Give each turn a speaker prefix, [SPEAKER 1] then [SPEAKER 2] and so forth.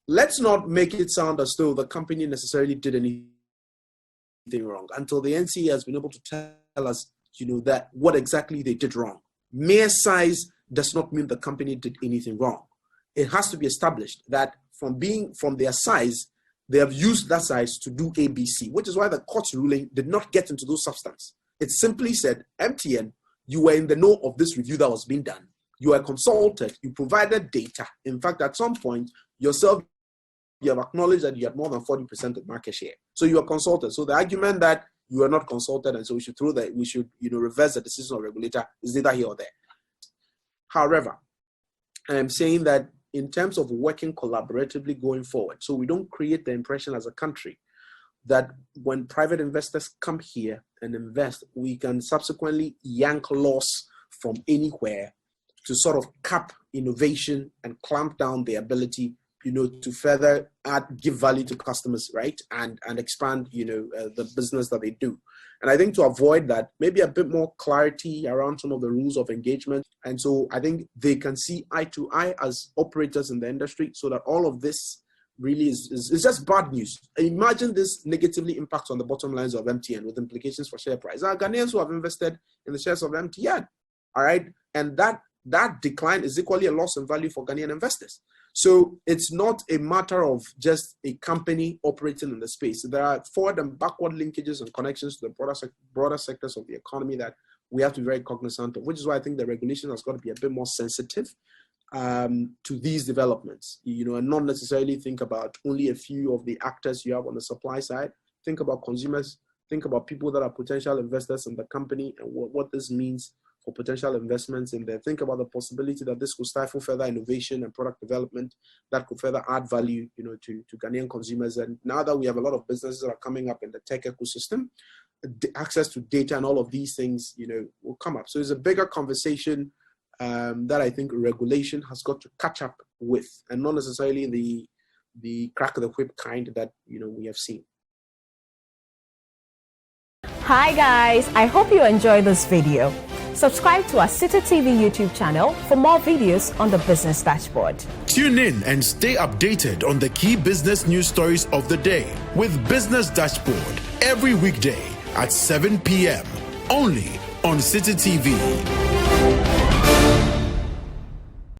[SPEAKER 1] let's not make it sound as though the company necessarily did anything wrong until the NCA has been able to tell us, that what exactly they did wrong. Mere size does not mean the company did anything wrong. It has to be established that from their size, they have used that size to do ABC, which is why the court's ruling did not get into those substance. It simply said, MTN, you were in the know of this review that was being done. You were consulted, you provided data. In fact, at some point, yourself, you have acknowledged that you had more than 40% of market share. So you were consulted. So the argument that you were not consulted and so we should reverse the decision of regulator is neither here or there. However, I am saying that in terms of working collaboratively going forward, so we don't create the impression as a country that when private investors come here and invest, we can subsequently yank laws from anywhere to sort of cap innovation and clamp down the ability, to further give value to customers, right? And expand, the business that they do. And I think to avoid that, maybe a bit more clarity around some of the rules of engagement. And so I think they can see eye to eye as operators in the industry so that all of this really is just bad news. Imagine this negatively impacts on the bottom lines of MTN with implications for share price. There are Ghanaians who have invested in the shares of MTN, all right? And that decline is equally a loss in value for Ghanaian investors. So it's not a matter of just a company operating in the space. There are forward and backward linkages and connections to the broader sectors of the economy that we have to be very cognizant of, which is why I think the regulation has got to be a bit more sensitive to these developments, and not necessarily think about only a few of the actors you have on the supply side. Think about consumers, think about people that are potential investors in the company and what this means for potential investments in there. Think about the possibility that this could stifle further innovation and product development that could further add value, to Ghanaian consumers. And now that we have a lot of businesses that are coming up in the tech ecosystem, access to data and all of these things, will come up. So it's a bigger conversation that I think regulation has got to catch up with, and not necessarily the crack of the whip kind that, we have seen.
[SPEAKER 2] Hi guys, I hope you enjoyed this video. Subscribe to our Citi TV YouTube channel for more videos on the Business Dashboard.
[SPEAKER 3] Tune in and stay updated on the key business news stories of the day with Business Dashboard every weekday at 7 p.m. only on Citi TV.